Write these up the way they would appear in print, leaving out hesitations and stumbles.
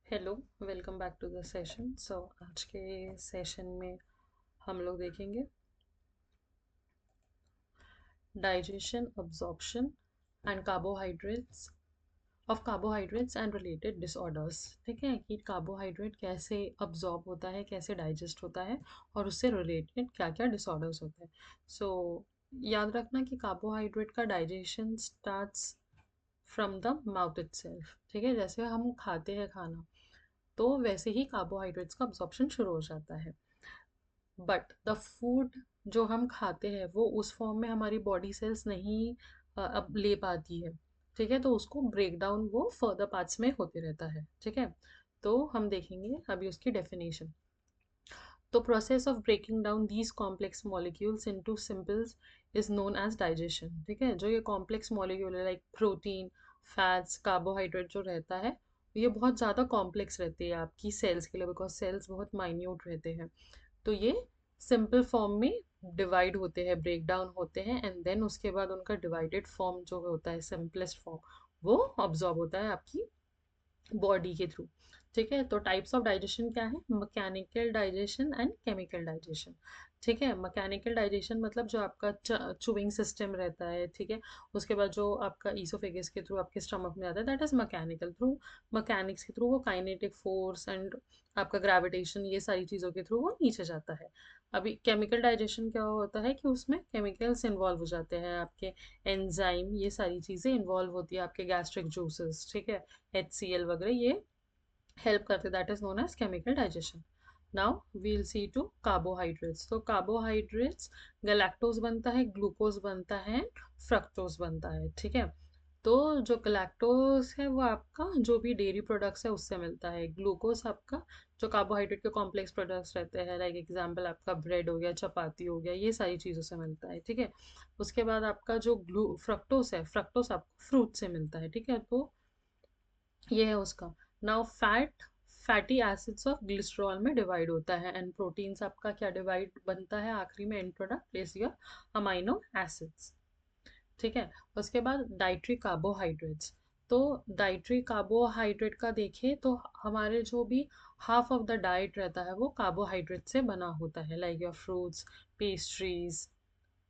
Hello, welcome back to the session. आज के session में हम लोग देखेंगे digestion, absorption and carbohydrates and related disorders. ठीक है कि कार्बोहाइड्रेट कैसे अब्जॉर्ब होता है, कैसे डाइजेस्ट होता है और उससे रिलेटेड क्या क्या डिसऑर्डर्स होते हैं। सो याद रखना कि कार्बोहाइड्रेट का digestion starts from the mouth itself. ठीक है, जैसे हम खाते हैं खाना तो वैसे ही कार्बोहाइड्रेट्स का अब्जॉर्प्शन शुरू हो जाता है। बट द फूड जो हम खाते हैं वो उस फॉर्म में हमारी बॉडी सेल्स नहीं अब ले पाती है। ठीक है, तो उसको ब्रेक डाउन वो फर्दर पार्ट्स में होते रहता है। ठीक है, तो हम देखेंगे अभी उसकी डेफिनेशन। तो process of breaking down these complex molecules into simples is known as digestion. ठीक है, जो ये कॉम्प्लेक्स मॉलिक्यूल है लाइक प्रोटीन, फैट्स, कार्बोहाइड्रेट जो रहता है ये बहुत ज़्यादा कॉम्प्लेक्स रहती है आपकी सेल्स के लिए, बिकॉज सेल्स बहुत माइन्यूट रहते हैं। तो ये सिंपल फॉर्म में डिवाइड होते हैं, ब्रेक डाउन होते हैं एंड देन उसके बाद उनका डिवाइडेड फॉर्म जो होता है, सिंपलेस्ट फॉर्म, वो ऑब्जॉर्ब होता है आपकी बॉडी के थ्रू। ठीक है, तो टाइप्स ऑफ डाइजेशन क्या है? Mechanical digestion and chemical digestion. ठीक है, मैकेनिकल डाइजेशन मतलब जो आपका चुविंग सिस्टम रहता है। ठीक है, उसके बाद जो आपका ईसोफेगस के थ्रू आपके स्टमक में आता है, that is mechanical. Through mechanics के थ्रू वो काइनेटिक फोर्स एंड आपका ग्रेविटेशन, ये सारी चीज़ों के थ्रू वो नीचे जाता है। अभी केमिकल डाइजेशन क्या होता है कि उसमें केमिकल्स इन्वॉल्व हो जाते हैं, आपके एंजाइम, ये सारी चीज़ें इन्वॉल्व होती है, आपके गैस्ट्रिक जूसेस। ठीक है, HCl वगैरह ये हेल्प करते, that is known as chemical digestion. Now we'll see to carbohydrates. तो कार्बोहाइड्रेट्स गैलेक्टोज बनता है, ग्लूकोज बनता है, फ्रक्टोज बनता है। ठीक है, तो जो गैलेक्टोज है वो आपका जो भी डेयरी प्रोडक्ट्स है उससे मिलता है। ग्लूकोज आपका जो कार्बोहाइड्रेट के कॉम्प्लेक्स प्रोडक्ट्स रहते हैं, लाइक एग्जांपल आपका ब्रेड हो गया, चपाती हो गया, ये सारी चीज़ों से मिलता है। ठीक है, उसके बाद आपका जो ग्लू फ्रक्टोस है, फ्रक्टोस आपको फ्रूट से मिलता है। ठीक है, तो ये है उसका। Now fatty acids of glycerol में डिवाइड होता है एंड प्रोटीन्स आपका क्या डिवाइड बनता है आखिरी में, and product is your amino acids. ठीक है, उसके बाद डाइट्री कार्बोहाइड्रेट्स। तो डाइट्री कार्बोहाइड्रेट का देखें तो हमारे जो भी हाफ ऑफ द डाइट रहता है वो कार्बोहाइड्रेट से बना होता है, लाइक योर फ्रूट्स, पेस्ट्रीज।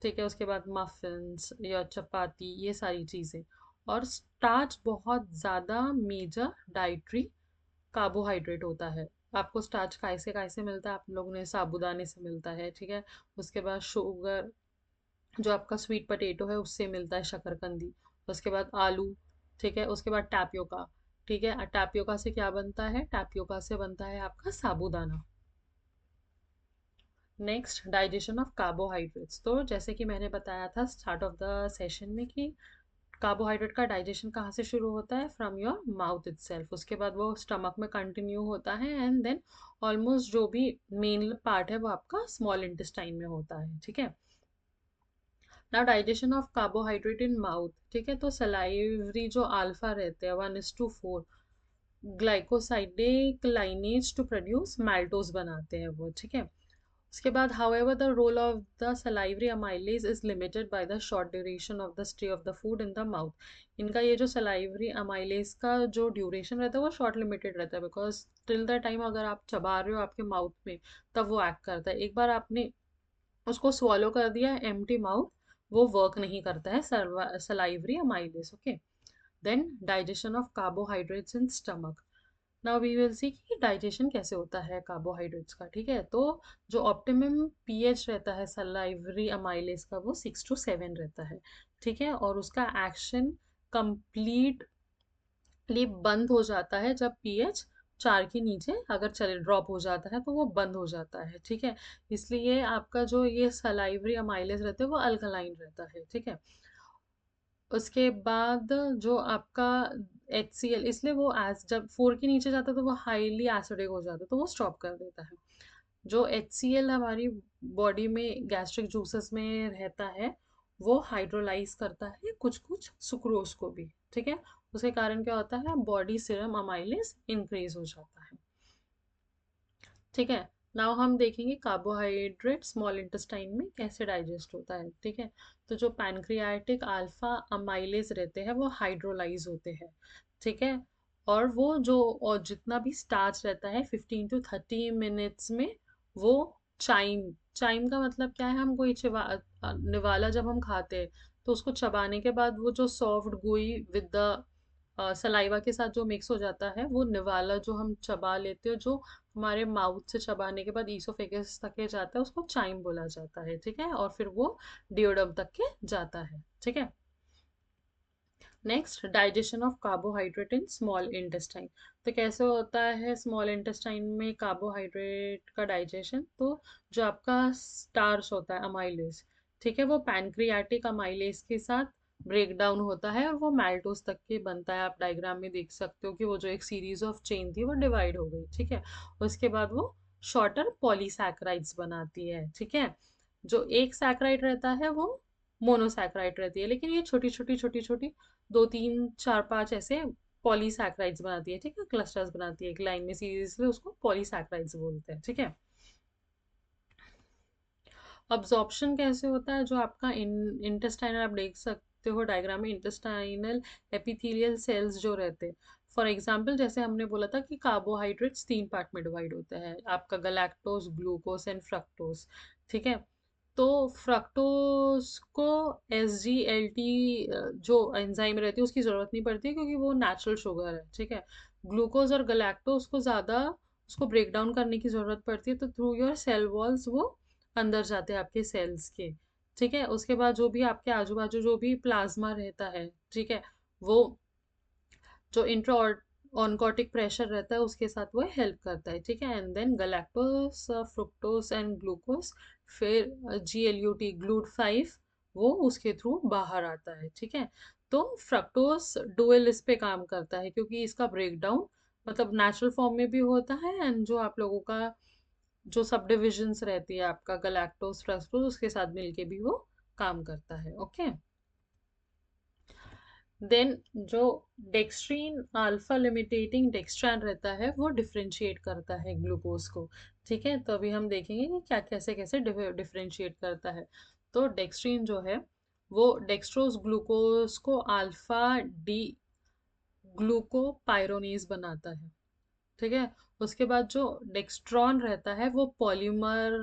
ठीक है, उसके बाद मफिन्स या चपाती, ये सारी चीज़ें। और स्टार्च बहुत ज़्यादा मेजर डाइट्री कार्बोहाइड्रेट होता है। आपको स्टार्च कैसे कैसे मिलता है? आप लोगों ने साबूदाने से मिलता है। ठीक है, उसके बाद शुगर, जो आपका स्वीट पोटैटो है उससे मिलता है, शकरकंदी। उसके बाद आलू। ठीक है, उसके बाद टैपियोका। ठीक है, टैपियोका से क्या बनता है? टैपियोका से बनता है आपका sabudana. Next, digestion of carbohydrates. तो जैसे कि मैंने बताया था स्टार्ट ऑफ द सेशन में कि कार्बोहाइड्रेट का डाइजेशन कहाँ से शुरू होता है? From your mouth itself. उसके बाद वो स्टमक में कंटिन्यू होता है एंड देन ऑलमोस्ट जो भी मेन पार्ट है वो आपका स्मॉल इंटेस्टाइन में होता है। ठीक है, now digestion of carbohydrate in mouth. ठीक है, तो सलाइवरी जो अल्फा रहते हैं 1:4 glycosidic linkage to produce maltose बनाते हैं वो। ठीक है, उसके बाद however the role of the salivary amylase is limited by the short duration of the stay of the food in the mouth। इनका ये जो salivary amylase का जो ड्यूरेशन रहता है वो शॉर्ट लिमिटेड रहता है, बिकॉज टिल द टाइम अगर आप चबा रहे हो आपके माउथ में तब वो एक्ट करता है। एक बार आपने उसको swallow कर दिया एम्प्टी माउथ, वो वर्क नहीं करता है salivary amylase। Okay, then digestion of carbohydrates in stomach. Now we will see कि डाइजेशन कैसे होता है कार्बोहाइड्रेट्स का। ठीक है, तो जो ऑप्टिमम पीएच रहता है सलाइवरी अमाइलेज का वो 6 to 7 रहता है। ठीक है, और उसका एक्शन कंप्लीटली बंद हो जाता है जब पीएच 4 के नीचे अगर चले ड्रॉप हो जाता है तो वो बंद हो जाता है। ठीक है, इसलिए आपका जो ये सलाइवरी अमाइलेज रहता है वो अल्कलाइन रहता है। ठीक है, उसके बाद जो आपका HCl, इसलिए वो एस जब 4 के नीचे जाता है तो वो हाईली एसिडिक हो जाता है तो वो स्टॉप कर देता है। जो HCl हमारी बॉडी में गैस्ट्रिक जूसेस में रहता है वो हाइड्रोलाइज करता है कुछ कुछ सुक्रोज को भी। ठीक है, उसके कारण क्या होता है? बॉडी सीरम अमाइलेज इंक्रीज हो जाता है। ठीक है, नाउ हम देखेंगे कार्बोहाइड्रेट स्मॉल इंटेस्टाइन में कैसे डाइजेस्ट होता है। ठीक है, तो जो पैनक्रियाटिक अल्फा अमाइलेज रहते हैं वो हाइड्रोलाइज होते हैं। ठीक है, और वो जो और जितना भी स्टार्च रहता है 15 to 30 मिनट्स में वो चाइम चाइम का मतलब क्या है, हम कोई निवाला जब हम खाते हैं तो उसको चबाने के बाद वो जो सॉफ्ट गोई विद द सलाइवा के साथ जो मिक्स हो जाता है, वो निवाला जो हम चबा लेते हो, जो हमारे माउथ से चबाने के बाद ईसोफेगस तक के जाता है, उसको चाइम बोला जाता है। ठीक है, और फिर वो डियोडम तक के जाता है। ठीक है। Next, digestion of carbohydrate in small intestine. तो कैसे होता है स्मॉल इंटेस्टाइन में कार्बोहाइड्रेट का डाइजेशन? तो जो आपका स्टार्च होता है अमाइलेज, ठीक है, वो पैनक्रियाटिक अमाइलेज के साथ ब्रेक डाउन होता है और वो मैल्टोज तक के बनता है। आप डायग्राम में देख सकते हो कि वो जो एक सीरीज ऑफ चेन थी वो डिवाइड हो गई। ठीक है, उसके बाद वो शॉर्टर पॉलीसैकेराइड्स बनाती है। ठीक है, जो एक सैकराइड रहता है वो मोनोसैकराइड रहती है, लेकिन ये छोटी छोटी छोटी छोटी दो तीन चार पांच ऐसे पॉलीसैकेराइड्स बनाती है। ठीक है, क्लस्टर्स बनाती है एक लाइन में सीरीज में, उसको पॉलीसैकेराइड्स बोलते हैं। ठीक है। अब्जॉर्प्शन कैसे होता है? जो आपका इंटेस्टाइनल, आप देख सकते हो डायग्राम में, इंटेस्टाइनल एपिथेलियल सेल्स जो रहते हैं, फॉर एग्जांपल जैसे हमने बोला था कि कार्बोहाइड्रेट्स 3 पार्ट में डिवाइड होते हैं, आपका गलैक्टोज, ग्लूकोज एंड फ्रक्टोज। ठीक है, तो फ्रक्टोज को SGLT जो एंजाइम रहती है उसकी ज़रूरत नहीं पड़ती है, क्योंकि वो नेचुरल शुगर है। ठीक है, ग्लूकोज और गलैक्टोज को ज़्यादा उसको ब्रेक डाउन करने की ज़रूरत पड़ती है, तो थ्रू योर सेल वॉल्स वो अंदर जाते हैं आपके सेल्स के। ठीक है, उसके बाद जो भी आपके आजू बाजू जो भी प्लाज्मा रहता है, ठीक है, वो जो इंट्रा ऑनकोटिक प्रेशर रहता है उसके साथ वो हेल्प करता है। ठीक है, and then galactose, fructose and glucose, फिर GLUT, GLUT5, वो उसके थ्रू बाहर आता है। ठीक है, तो फ्रक्टोस डुअल इस पे काम करता है, क्योंकि इसका ब्रेकडाउन मतलब नेचुरल फॉर्म में भी होता है, एंड जो आप लोगों का जो सब डिविजन्स रहती है आपका गलैक्टोज फ्रक्टोज, उसके साथ मिलके भी वो काम करता है। ओके, देन जो डेक्स्ट्रीन अल्फा लिमिटेटिंग डेक्स्ट्रैन रहता है वो डिफरेंशिएट करता है ग्लूकोज को। ठीक है, तो अभी हम देखेंगे कि क्या कैसे कैसे डिफरेंशिएट करता है। तो डेक्स्ट्रीन जो है वो डेक्सट्रोज ग्लूकोज को अल्फा डी ग्लूकोपाइरोनेज बनाता है। ठीक है, उसके बाद जो डेक्स्ट्रॉन रहता है वो पॉलीमर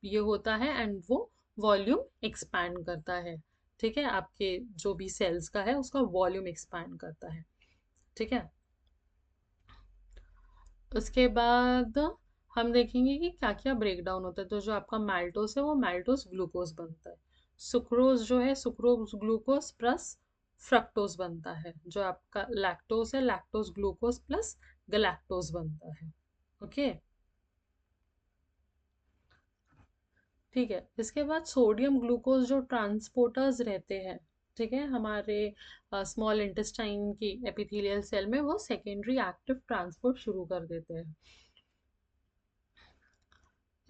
ये होता है, एंड वो वॉल्यूम एक्सपैंड करता है। ठीक है, आपके जो भी सेल्स का है उसका वॉल्यूम एक्सपैंड करता है। ठीक है, उसके बाद हम देखेंगे कि क्या क्या ब्रेक डाउन होता है। तो जो आपका मैल्टोस है वो मैल्टोस ग्लूकोज बनता है। सुक्रोज जो है सुक्रोज ग्लूकोज प्लस फ्रक्टोज बनता है। जो आपका लैक्टोज है लैक्टोज ग्लूकोज प्लस गलैक्टोज बनता है। ओके, ठीक है, इसके बाद सोडियम ग्लूकोज जो ट्रांसपोर्टर्स रहते हैं, ठीक है, हमारे स्मॉल इंटेस्टाइन की एपिथेलियल सेल में, वो सेकेंडरी एक्टिव ट्रांसपोर्ट शुरू कर देते हैं।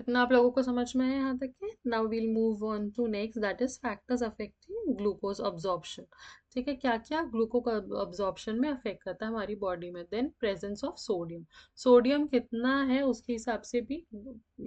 इतना आप लोगों को समझ में है यहाँ तक के? Now we'll move on to next, that is factors affecting glucose absorption. ठीक है, क्या क्या ग्लूकोज अब्जॉर्प्शन में अफेक्ट करता है हमारी बॉडी में? Then presence of sodium, sodium कितना है उसके हिसाब से भी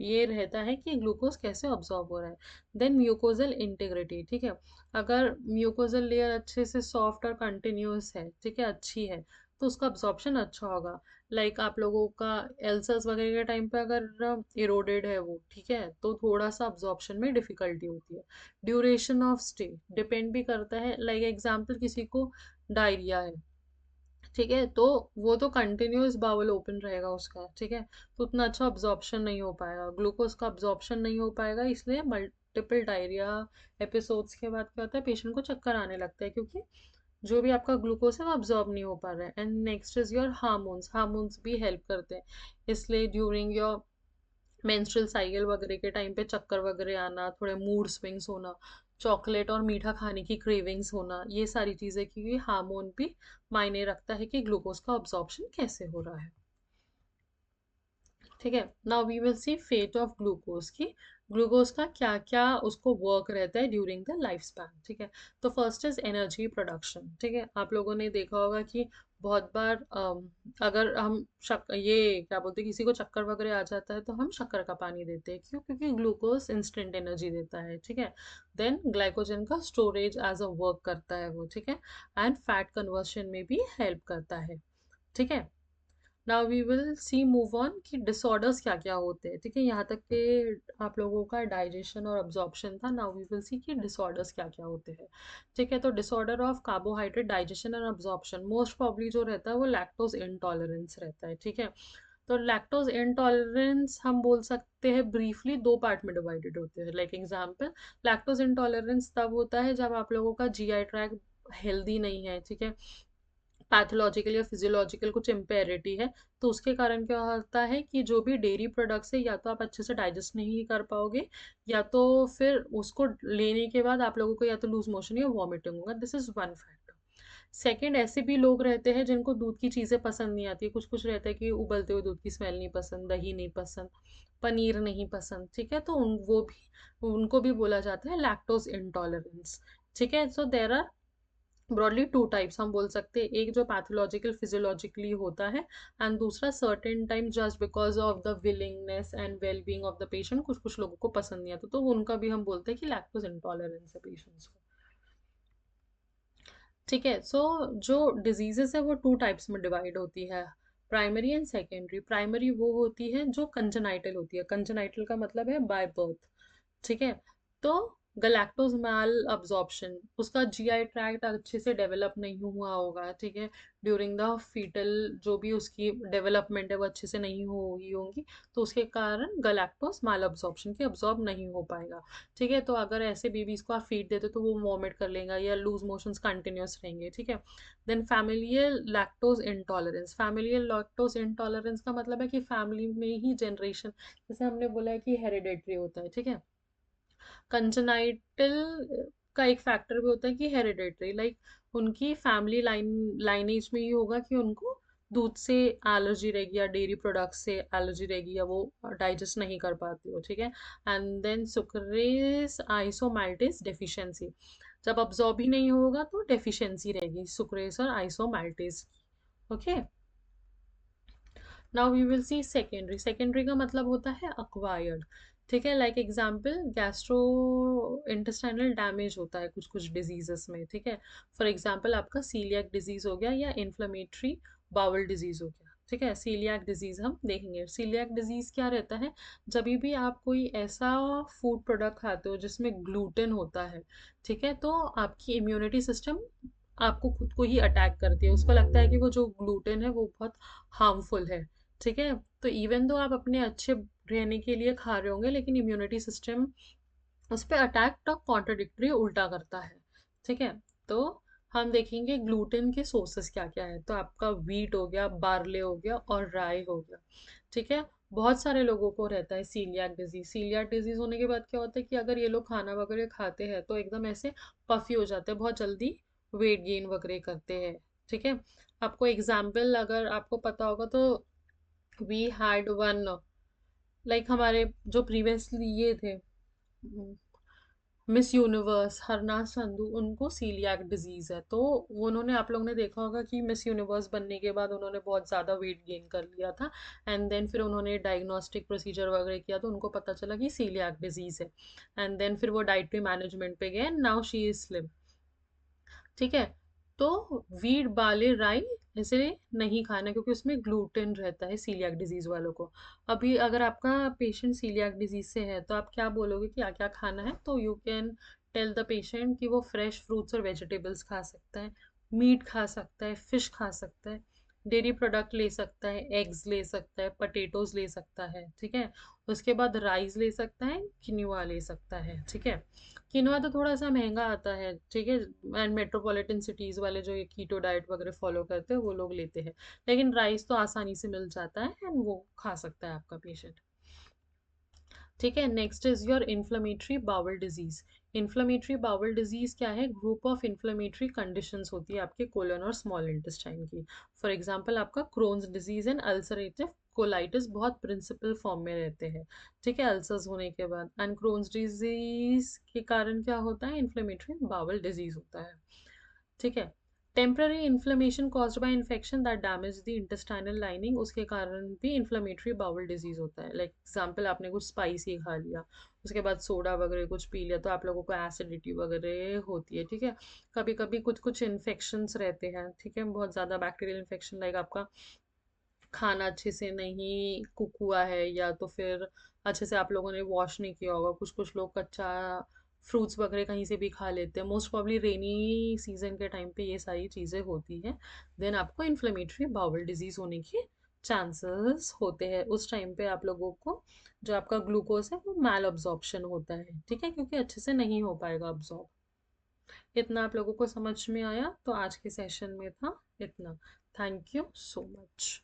ये रहता है कि ग्लूकोज कैसे अब्जॉर्ब हो रहा है। देन म्यूकोजल इंटीग्रिटी, ठीक है, अगर म्यूकोजल लेयर अच्छे से सॉफ्ट और कंटिन्यूस है, ठीक है, अच्छी है, तो उसका अब्जॉर्प्शन अच्छा होगा। लाइक आप लोगों का एल्सर्स वगैरह के टाइम पे अगर इरोडेड है वो, ठीक है, तो थोड़ा सा अब्जॉर्प्शन में डिफिकल्टी होती है। ड्यूरेशन ऑफ स्टे डिपेंड भी करता है। लाइक एग्जांपल, किसी को डायरिया है, ठीक है, तो वो तो कंटिन्यूअस बाउल ओपन रहेगा उसका। ठीक है, तो उतना अच्छा अब्जॉर्प्शन नहीं हो पाएगा, ग्लूकोज का अब्जॉर्प्शन नहीं हो पाएगा, इसलिए मल्टीपल डायरिया एपिसोड्स के बाद क्या होता है, पेशेंट को चक्कर आने लगता है, क्योंकि जो भी आपका ग्लूकोज है वो अब्जॉर्ब नहीं हो पा रहा है। And next is your hormones, hormones भी हेल्प करते हैं। इसलिए ड्यूरिंग योर मेंस्ट्रुअल साइकिल वगैरह के टाइम पे चक्कर वगैरह आना, थोड़े मूड स्विंग्स होना, चॉकलेट और मीठा खाने की क्रेविंग्स होना, ये सारी चीज़ें, क्योंकि हार्मोन भी मायने रखता है कि ग्लूकोज का अब्जॉर्प्शन कैसे हो रहा है। ठीक है, now we will see fate of glucose की, ग्लूकोज का क्या क्या उसको वर्क रहता है ड्यूरिंग द लाइफ स्पैन। ठीक है, तो फर्स्ट इज एनर्जी प्रोडक्शन। ठीक है, आप लोगों ने देखा होगा कि बहुत बार अगर हम ये क्या बोलते हैं, किसी को चक्कर वगैरह आ जाता है तो हम शक्कर का पानी देते हैं, क्यों? क्योंकि ग्लूकोज इंस्टेंट एनर्जी देता है। ठीक है, देन ग्लाइकोजन का स्टोरेज एज अ वर्क करता है वो। ठीक है, एंड फैट कन्वर्शन में भी हेल्प करता है। ठीक है। Now we will see move on कि डिसऑर्डर्स क्या क्या होते हैं। ठीक है, यहाँ तक के आप लोगों का डाइजेशन और अब्जॉर्प्शन था। नाउ वी विल सी कि डिसऑर्डर्स क्या क्या होते हैं। ठीक है, तो डिसऑर्डर ऑफ कार्बोहाइड्रेट डाइजेशन और अब्जॉर्प्शन मोस्ट प्रॉब्ली जो रहता है वो लैक्टोज इंटॉलरेंस रहता है। ठीक है, तो लैक्टोज इंटॉलरेंस हम बोल सकते हैं ब्रीफली दो पार्ट में डिवाइडेड होते हैं। लाइक एग्जांपल, लैक्टोज इंटॉलरेंस तब होता है जब आप लोगों का जीआई ट्रैक हेल्दी नहीं है। ठीक है, पैथोलॉजिकल या फिजियोलॉजिकल कुछ इम्पेरिटी है, तो उसके कारण क्या होता है कि जो भी डेयरी प्रोडक्ट्स है या तो आप अच्छे से डाइजेस्ट नहीं कर पाओगे, या तो फिर उसको लेने के बाद आप लोगों को या तो लूज मोशन या वॉमिटिंग होगा। This is one factor. Second, ऐसे भी लोग रहते हैं जिनको दूध की चीज़ें पसंद नहीं आती। कुछ कुछ रहता है कि उबलते हुए दूध की स्मेल नहीं पसंद, दही नहीं पसंद, पनीर नहीं पसंद। ठीक है, तो वो भी, उनको भी बोला जाता है लैक्टोज इंटॉलरेंस। ठीक है, so there are broadly two types हम बोल सकते हैं। एक जो पैथोलॉजिकल फिजियोलॉजिकली होता है, एंड दूसरा certain time just because of the willingness and well being of the patient, कुछ कुछ लोगों को पसंद नहीं आता, तो उनका भी हम बोलते हैं कि लैक्टोज इंटॉलरेंस है पेशेंट्स को। ठीक है, सो जो डिजीजेस है वो टू टाइप्स में डिवाइड होती है, प्राइमरी एंड सेकेंडरी। प्राइमरी वो होती है जो कंजेनाइटल होती है। कंजेनाइटल का मतलब है बाय बर्थ। ठीक है, तो गलैक्टोज माल अब्जॉर्प्शन, उसका जीआई ट्रैक्ट अच्छे से डेवलप नहीं हुआ होगा। ठीक है, ड्यूरिंग द फीटल जो भी उसकी डेवलपमेंट है वो अच्छे से नहीं हुई होगी, तो उसके कारण गलैक्टोज माल अब्जॉर्प्शन की अब्जॉर्ब नहीं हो पाएगा। ठीक है, तो अगर ऐसे बेबीज को आप फीड देते तो वो वॉमिट कर लेगा या लूज मोशंस कंटिन्यूस रहेंगे। ठीक है, then familial lactose intolerance. Familial lactose intolerance का मतलब है कि फैमिली में ही जनरेशन, जैसे हमने बोला है कि हेरिडेटरी होता है। ठीक है, कंजेनाइटल का एक फैक्टर भी होता है कि हेरिडेटरी, लाइक उनकी फैमिली लाइनेज में ही होगा कि उनको दूध से एलर्जी रहेगी या डेयरी प्रोडक्ट्स से एलर्जी रहेगी, या वो डाइजेस्ट नहीं कर पाती हो। ठीक है, and then sucrase isomaltase deficiency, जब अब्जॉर्ब ही नहीं होगा तो डेफिशिएंसी रहेगी सुक्रेस और isomaltase. Okay, now we will see secondary. Secondary का मतलब होता है अक्वायर्ड। ठीक है, like example, gastro intestinal damage होता है कुछ कुछ डिजीजेस में। ठीक है, फॉर एग्जाम्पल आपका सीलियक डिजीज हो गया या इन्फ्लेमेटरी बाउल डिजीज हो गया। ठीक है, सीलियक डिजीज हम देखेंगे। सीलियक डिजीज क्या रहता है, जब भी आप कोई ऐसा फूड प्रोडक्ट खाते हो जिसमें ग्लूटेन होता है, ठीक है, तो आपकी इम्यूनिटी सिस्टम आपको खुद को ही अटैक करती है। उसको लगता है कि वो जो ग्लूटेन है वो बहुत हार्मफुल है। ठीक है, तो इवन दो आप अपने अच्छे रहने के लिए खा रहे होंगे, लेकिन इम्यूनिटी सिस्टम उस पर अटैक तो कॉन्ट्रडिक्टरी उल्टा करता है। ठीक है, तो हम देखेंगे ग्लूटेन के सोर्सेस क्या क्या है। तो आपका वीट हो गया, बार्ले हो गया और राई हो गया। ठीक है, बहुत सारे लोगों को रहता है सीलियाक डिजीज। सीलियाक डिजीज होने के बाद क्या होता है कि अगर ये लोग खाना वगैरह खाते हैं तो एकदम ऐसे पफी हो जाते हैं, बहुत जल्दी वेट गेन वगैरह करते हैं। ठीक है, आपको एग्जाम्पल अगर आपको पता होगा तो, वी हैड वन, लाइक हमारे जो प्रीवियसली ये थे मिस यूनिवर्स हरनाज संधू, उनको सीलियाक डिजीज है। तो वो उन्होंने, आप लोगों ने देखा होगा कि मिस यूनिवर्स बनने के बाद उन्होंने बहुत ज़्यादा वेट गेन कर लिया था, एंड देन फिर उन्होंने डायग्नोस्टिक प्रोसीजर वगैरह किया तो उनको पता चला कि सीलियाक डिजीज है, एंड देन फिर वो डाइटरी मैनेजमेंट पे गए, नाउ शी इज स्लिम। ठीक है, तो वीट बाले राई ऐसे नहीं खाना क्योंकि उसमें ग्लूटेन रहता है सीलियाक डिजीज वालों को। अभी अगर आपका पेशेंट सीलियाक डिजीज से है तो आप क्या बोलोगे कि क्या क्या खाना है, तो you can tell the patient कि वो फ्रेश फ्रूट्स और वेजिटेबल्स खा सकता है, मीट खा सकता है, फिश खा सकता है, डेयरी प्रोडक्ट ले सकता है, एग्स ले सकता है, पटेटोज ले सकता है। ठीक है, उसके बाद राइस ले सकता है, किनुआ ले सकता है। ठीक है, किनुआ तो थोड़ा सा महंगा आता है। ठीक है, एंड मेट्रोपॉलिटन सिटीज़ वाले जो ये कीटो डाइट वगैरह फॉलो करते हैं वो लोग लेते हैं, लेकिन राइस तो आसानी से मिल जाता है एंड वो खा सकता है आपका पेशेंट। ठीक है, next is your inflammatory bowel disease. Inflammatory bowel disease क्या है, ग्रुप ऑफ इन्फ्लेमेटरी कंडीशंस होती है आपके कोलन और स्मॉल इंटेस्टाइन की। फॉर एग्जांपल आपका Crohn's disease and ulcerative colitis बहुत प्रिंसिपल फॉर्म में रहते हैं। ठीक है, अल्सर्स होने के बाद, एंड क्रोन्स डिजीज के कारण क्या होता है, इन्फ्लेमेटरी बाउल डिजीज होता है। ठीक है, temporary inflammation caused by infection that damage the intestinal lining, उसके कारण भी इन्फ्लेमेटरी बाउल डिजीज होता है। लाइक एग्जाम्पल, आपने कुछ स्पाइसी खा लिया, उसके बाद सोडा वगैरह कुछ पी लिया, तो आप लोगों को एसिडिटी वगैरह होती है, ठीक है। कभी कभी कुछ कुछ इन्फेक्शंस रहते हैं, ठीक है, बहुत ज़्यादा बैक्टीरियल इन्फेक्शन, लाइक आपका खाना अच्छे से नहीं कुक हुआ है, या तो फिर अच्छे से आप लोगों ने वॉश नहीं किया होगा, कुछ कुछ लोग कच्चा फ्रूट्स वगैरह कहीं से भी खा लेते हैं, मोस्ट प्रॉब्ली रेनी सीजन के टाइम पे ये सारी चीज़ें होती हैं। देन आपको इन्फ्लेमेटरी बाउल डिजीज होने के चांसेस होते हैं। उस टाइम पे आप लोगों को जो आपका ग्लूकोज है वो मैल अब्जॉर्प्शन होता है, ठीक है, क्योंकि अच्छे से नहीं हो पाएगा अब्जॉर्ब। इतना आप लोगों को समझ में आया? तो आज के सेशन में था इतना। Thank you so much.